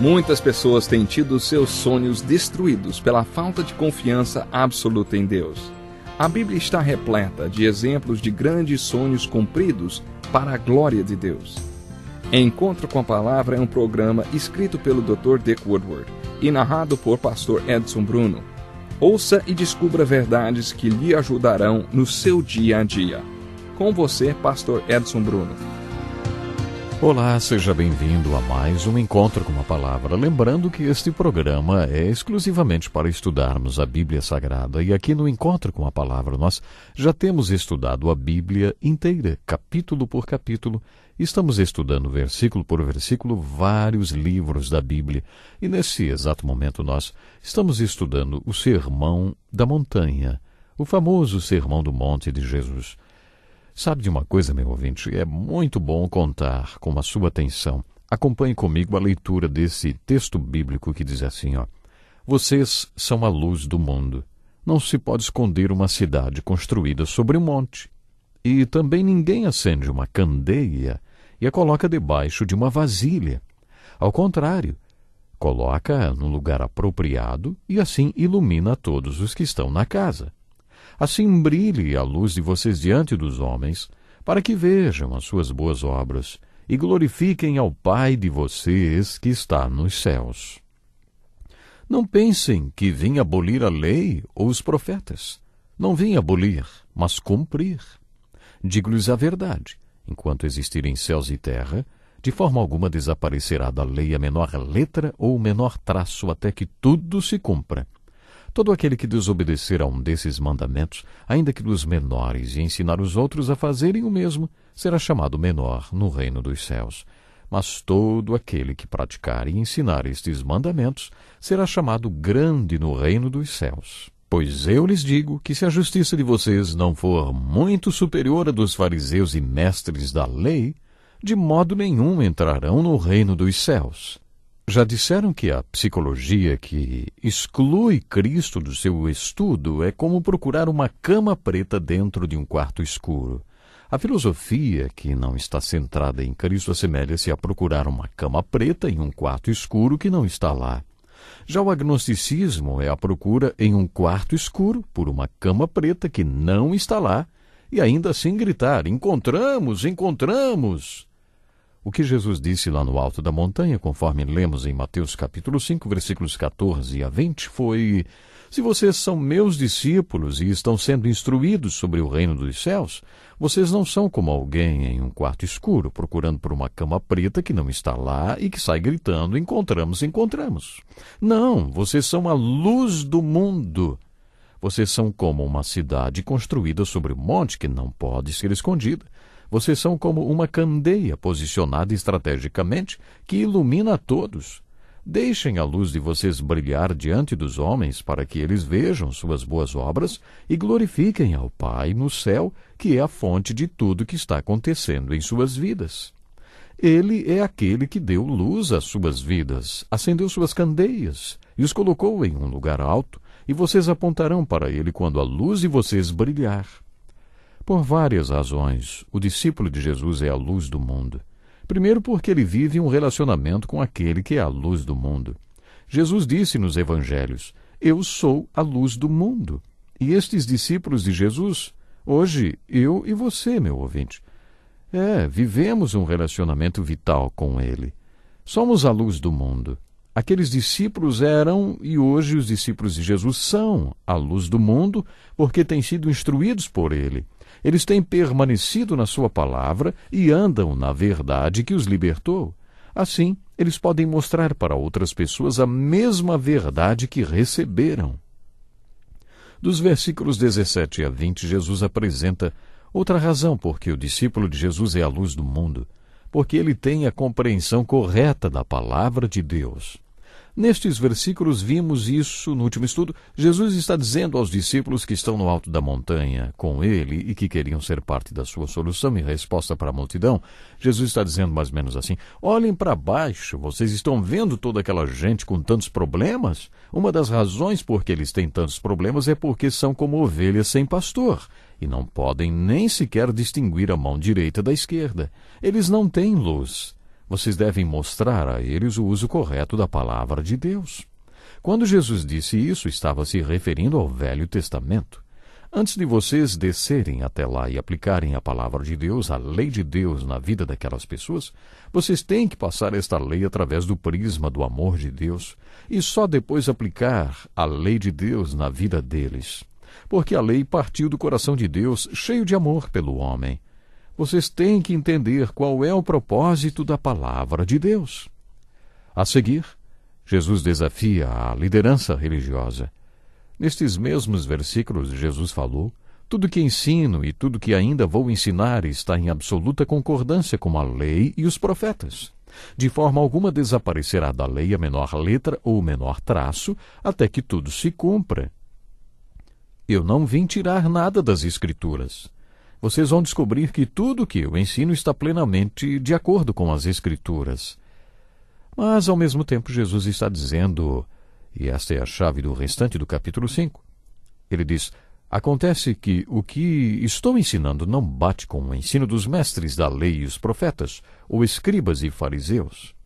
Muitas pessoas têm tido seus sonhos destruídos pela falta de confiança absoluta em Deus. A Bíblia está repleta de exemplos de grandes sonhos cumpridos para a glória de Deus. Encontro com a Palavra é um programa escrito pelo Dr. Dick Woodward e narrado por Pastor Edson Bruno. Ouça e descubra verdades que lhe ajudarão no seu dia a dia. Com você, Pastor Edson Bruno. Olá, seja bem-vindo a mais um Encontro com a Palavra. Lembrando que este programa é exclusivamente para estudarmos a Bíblia Sagrada. E aqui no Encontro com a Palavra nós já temos estudado a Bíblia inteira, capítulo por capítulo. Estamos estudando versículo por versículo vários livros da Bíblia. E nesse exato momento nós estamos estudando o Sermão da Montanha, o famoso Sermão do Monte de Jesus. Sabe de uma coisa, meu ouvinte? É muito bom contar com a sua atenção. Acompanhe comigo a leitura desse texto bíblico que diz assim, Vocês são a luz do mundo. Não se pode esconder uma cidade construída sobre um monte. E também ninguém acende uma candeia e a coloca debaixo de uma vasilha. Ao contrário, coloca-a no lugar apropriado e assim ilumina todos os que estão na casa. Assim brilhe a luz de vocês diante dos homens, para que vejam as suas boas obras e glorifiquem ao Pai de vocês que está nos céus. Não pensem que vim abolir a lei ou os profetas. Não vim abolir, mas cumprir. Digo-lhes a verdade, enquanto existirem céus e terra, de forma alguma desaparecerá da lei a menor letra ou o menor traço até que tudo se cumpra. Todo aquele que desobedecer a um desses mandamentos, ainda que dos menores, e ensinar os outros a fazerem o mesmo, será chamado menor no reino dos céus. Mas todo aquele que praticar e ensinar estes mandamentos será chamado grande no reino dos céus. Pois eu lhes digo que se a justiça de vocês não for muito superior à dos fariseus e mestres da lei, de modo nenhum entrarão no reino dos céus. Já disseram que a psicologia que exclui Cristo do seu estudo é como procurar uma cama preta dentro de um quarto escuro. A filosofia que não está centrada em Cristo assemelha-se a procurar uma cama preta em um quarto escuro que não está lá. Já o agnosticismo é a procura em um quarto escuro por uma cama preta que não está lá e ainda assim gritar: "Encontramos, encontramos!" O que Jesus disse lá no alto da montanha, conforme lemos em Mateus capítulo 5, versículos 14 a 20, foi: se vocês são meus discípulos e estão sendo instruídos sobre o reino dos céus, vocês não são como alguém em um quarto escuro, procurando por uma cama preta que não está lá e que sai gritando: "Encontramos, encontramos." Não, vocês são a luz do mundo. Vocês são como uma cidade construída sobre um monte que não pode ser escondida. Vocês são como uma candeia posicionada estrategicamente que ilumina a todos. Deixem a luz de vocês brilhar diante dos homens para que eles vejam suas boas obras e glorifiquem ao Pai no céu, que é a fonte de tudo que está acontecendo em suas vidas. Ele é aquele que deu luz às suas vidas, acendeu suas candeias e os colocou em um lugar alto, e vocês apontarão para ele quando a luz de vocês brilhar. Por várias razões, o discípulo de Jesus é a luz do mundo. Primeiro, porque ele vive um relacionamento com aquele que é a luz do mundo. Jesus disse nos evangelhos: "Eu sou a luz do mundo." E estes discípulos de Jesus, hoje, eu e você, meu ouvinte, vivemos um relacionamento vital com ele. Somos a luz do mundo. Aqueles discípulos eram, e hoje os discípulos de Jesus são, a luz do mundo, porque têm sido instruídos por ele. Eles têm permanecido na sua palavra e andam na verdade que os libertou. Assim, eles podem mostrar para outras pessoas a mesma verdade que receberam. Dos versículos 17 a 20, Jesus apresenta outra razão por que o discípulo de Jesus é a luz do mundo, porque ele tem a compreensão correta da palavra de Deus. Nestes versículos vimos isso no último estudo. Jesus está dizendo aos discípulos que estão no alto da montanha com ele e que queriam ser parte da sua solução em resposta para a multidão. Jesus está dizendo mais ou menos assim: olhem para baixo, vocês estão vendo toda aquela gente com tantos problemas? Uma das razões por que eles têm tantos problemas é porque são como ovelhas sem pastor e não podem nem sequer distinguir a mão direita da esquerda. Eles não têm luz. Vocês devem mostrar a eles o uso correto da palavra de Deus. Quando Jesus disse isso, estava se referindo ao Velho Testamento. Antes de vocês descerem até lá e aplicarem a palavra de Deus, a lei de Deus na vida daquelas pessoas, vocês têm que passar esta lei através do prisma do amor de Deus e só depois aplicar a lei de Deus na vida deles. Porque a lei partiu do coração de Deus, cheio de amor pelo homem. Vocês têm que entender qual é o propósito da palavra de Deus. A seguir, Jesus desafia a liderança religiosa. Nestes mesmos versículos, Jesus falou: tudo que ensino e tudo que ainda vou ensinar está em absoluta concordância com a lei e os profetas. De forma alguma desaparecerá da lei a menor letra ou o menor traço, até que tudo se cumpra. Eu não vim tirar nada das Escrituras. Vocês vão descobrir que tudo o que eu ensino está plenamente de acordo com as Escrituras. Mas, ao mesmo tempo, Jesus está dizendo, e esta é a chave do restante do capítulo 5, ele diz: acontece que o que estou ensinando não bate com o ensino dos mestres da lei e os profetas, ou escribas e fariseus.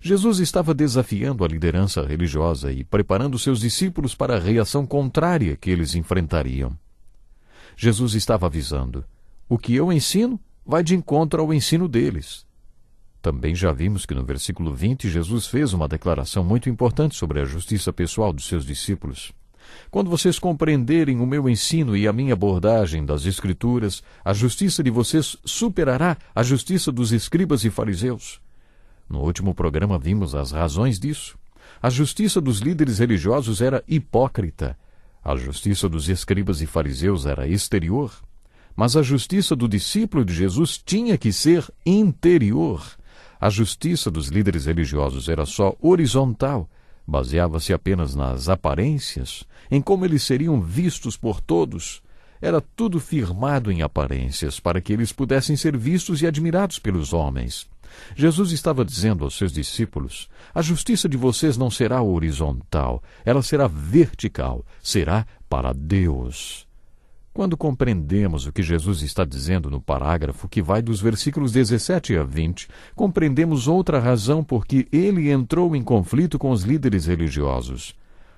Jesus estava desafiando a liderança religiosa e preparando seus discípulos para a reação contrária que eles enfrentariam. Jesus estava avisando: o que eu ensino vai de encontro ao ensino deles. Também já vimos que no versículo 20 Jesus fez uma declaração muito importante sobre a justiça pessoal dos seus discípulos. Quando vocês compreenderem o meu ensino e a minha abordagem das Escrituras, a justiça de vocês superará a justiça dos escribas e fariseus. No último programa vimos as razões disso. A justiça dos líderes religiosos era hipócrita. A justiça dos escribas e fariseus era exterior. Mas a justiça do discípulo de Jesus tinha que ser interior. A justiça dos líderes religiosos era só horizontal, baseava-se apenas nas aparências, em como eles seriam vistos por todos. Era tudo firmado em aparências, para que eles pudessem ser vistos e admirados pelos homens. Jesus estava dizendo aos seus discípulos: a justiça de vocês não será horizontal, ela será vertical, será para Deus. Quando compreendemos o que Jesus está dizendo no parágrafo que vai dos versículos 17 a 20, compreendemos outra razão por que ele entrou em conflito com os líderes religiosos.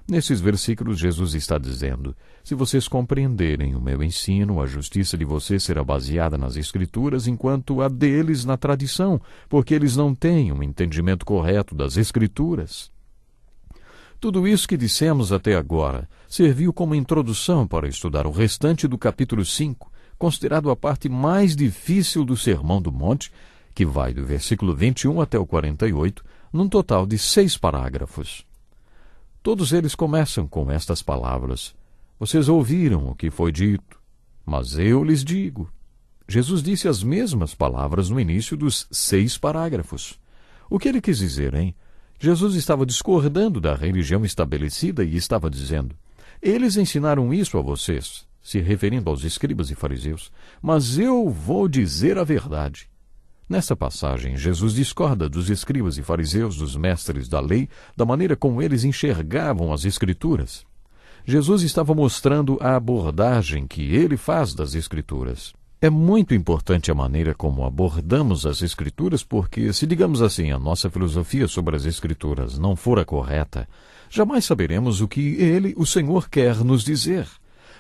Nesses versículos, Jesus está dizendo: se vocês compreenderem o meu ensino, a justiça de vocês será baseada nas Escrituras, enquanto a deles na tradição, porque eles não têm um entendimento correto das Escrituras. Tudo isso que dissemos até agora serviu como introdução para estudar o restante do capítulo 5, considerado a parte mais difícil do Sermão do Monte, que vai do versículo 21 até o 48, num total de 6 parágrafos. Todos eles começam com estas palavras: vocês ouviram o que foi dito, mas eu lhes digo. Jesus disse as mesmas palavras no início dos 6 parágrafos. O que ele quis dizer, hein? Jesus estava discordando da religião estabelecida e estava dizendo: eles ensinaram isso a vocês, se referindo aos escribas e fariseus, mas eu vou dizer a verdade. Nesta passagem, Jesus discorda dos escribas e fariseus, dos mestres da lei, da maneira como eles enxergavam as Escrituras. Jesus estava mostrando a abordagem que ele faz das Escrituras. É muito importante a maneira como abordamos as Escrituras, porque, se digamos assim, a nossa filosofia sobre as Escrituras não for a correta, jamais saberemos o que ele, o Senhor, quer nos dizer.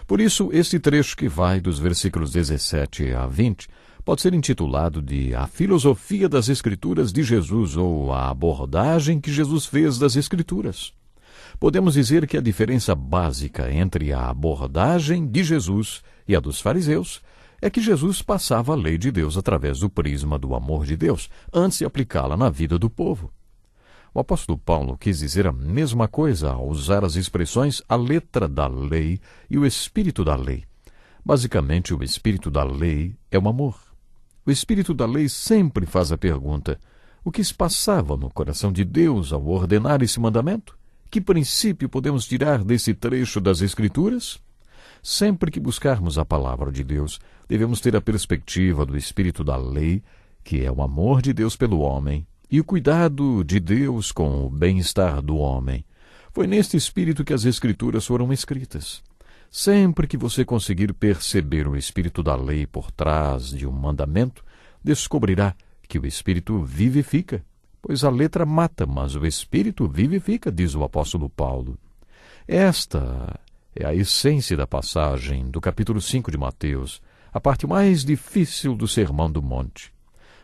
Por isso, este trecho que vai dos versículos 17 a 20 pode ser intitulado de A Filosofia das Escrituras de Jesus, ou a abordagem que Jesus fez das Escrituras. Podemos dizer que a diferença básica entre a abordagem de Jesus e a dos fariseus é que Jesus passava a lei de Deus através do prisma do amor de Deus, antes de aplicá-la na vida do povo. O apóstolo Paulo quis dizer a mesma coisa ao usar as expressões a letra da lei e o espírito da lei. Basicamente, o espírito da lei é o amor. O espírito da lei sempre faz a pergunta: o que se passava no coração de Deus ao ordenar esse mandamento? Que princípio podemos tirar desse trecho das Escrituras? Sempre que buscarmos a palavra de Deus, devemos ter a perspectiva do espírito da lei, que é o amor de Deus pelo homem, e o cuidado de Deus com o bem-estar do homem. Foi neste espírito que as Escrituras foram escritas. Sempre que você conseguir perceber o espírito da lei por trás de um mandamento, descobrirá que o espírito vivifica pois a letra mata, mas o Espírito vivifica, diz o apóstolo Paulo. Esta é a essência da passagem do capítulo 5 de Mateus, a parte mais difícil do Sermão do Monte.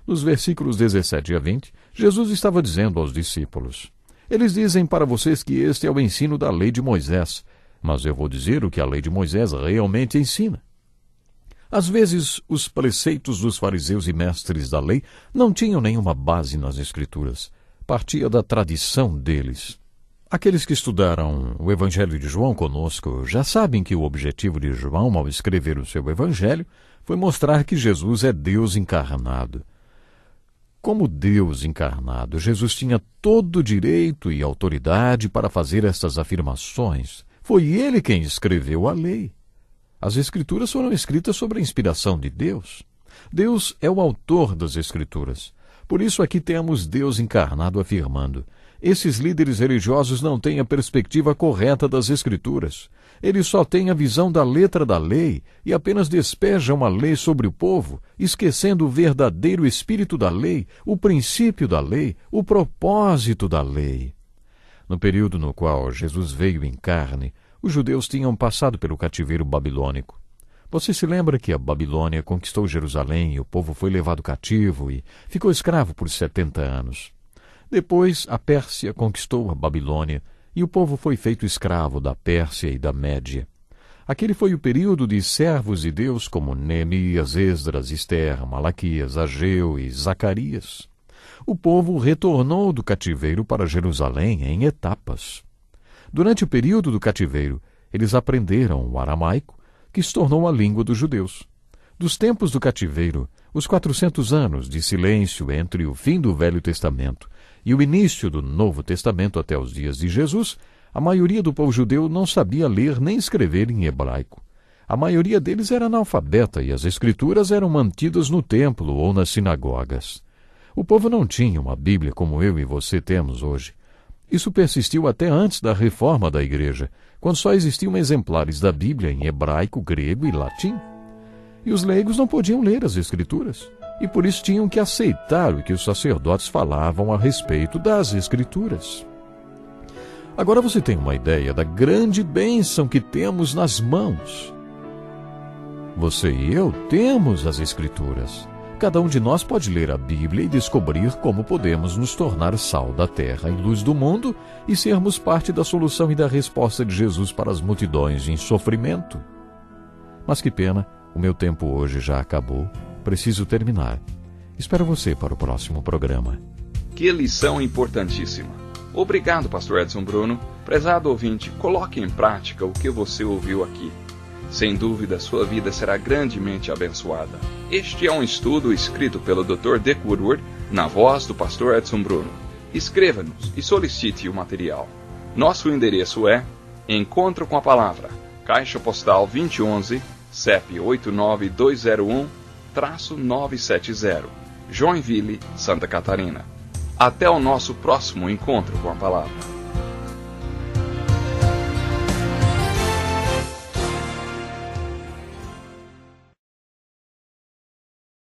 Nos versículos 17 a 20, Jesus estava dizendo aos discípulos: eles dizem para vocês que este é o ensino da lei de Moisés, mas eu vou dizer o que a lei de Moisés realmente ensina. Às vezes, os preceitos dos fariseus e mestres da lei não tinham nenhuma base nas Escrituras. Partia da tradição deles. Aqueles que estudaram o Evangelho de João conosco já sabem que o objetivo de João, ao escrever o seu Evangelho, foi mostrar que Jesus é Deus encarnado. Como Deus encarnado, Jesus tinha todo o direito e autoridade para fazer estas afirmações. Foi ele quem escreveu a lei. As Escrituras foram escritas sob a inspiração de Deus. Deus é o autor das Escrituras. Por isso aqui temos Deus encarnado afirmando: esses líderes religiosos não têm a perspectiva correta das Escrituras. Eles só têm a visão da letra da lei e apenas despejam a lei sobre o povo, esquecendo o verdadeiro espírito da lei, o princípio da lei, o propósito da lei. No período no qual Jesus veio em carne, os judeus tinham passado pelo cativeiro babilônico. Você se lembra que a Babilônia conquistou Jerusalém e o povo foi levado cativo e ficou escravo por 70 anos. Depois, a Pérsia conquistou a Babilônia e o povo foi feito escravo da Pérsia e da Média. Aquele foi o período de servos de Deus como Neemias, Esdras, Ester, Malaquias, Ageu e Zacarias. O povo retornou do cativeiro para Jerusalém em etapas. Durante o período do cativeiro, eles aprenderam o aramaico, que se tornou a língua dos judeus. Dos tempos do cativeiro, os 400 anos de silêncio entre o fim do Velho Testamento e o início do Novo Testamento até os dias de Jesus, a maioria do povo judeu não sabia ler nem escrever em hebraico. A maioria deles era analfabeta e as escrituras eram mantidas no templo ou nas sinagogas. O povo não tinha uma Bíblia como eu e você temos hoje. Isso persistiu até antes da reforma da Igreja, quando só existiam exemplares da Bíblia em hebraico, grego e latim. E os leigos não podiam ler as Escrituras, e por isso tinham que aceitar o que os sacerdotes falavam a respeito das Escrituras. Agora você tem uma ideia da grande bênção que temos nas mãos. Você e eu temos as Escrituras. Cada um de nós pode ler a Bíblia e descobrir como podemos nos tornar sal da terra e luz do mundo e sermos parte da solução e da resposta de Jesus para as multidões em sofrimento. Mas que pena, o meu tempo hoje já acabou. Preciso terminar. Espero você para o próximo programa. Que lição importantíssima. Obrigado, Pastor Edson Bruno. Prezado ouvinte, coloque em prática o que você ouviu aqui. Sem dúvida, sua vida será grandemente abençoada. Este é um estudo escrito pelo Dr. Dick Woodward, na voz do Pastor Edson Bruno. Escreva-nos e solicite o material. Nosso endereço é Encontro com a Palavra, Caixa Postal 2011, CEP 89201-970, Joinville, Santa Catarina. Até o nosso próximo Encontro com a Palavra.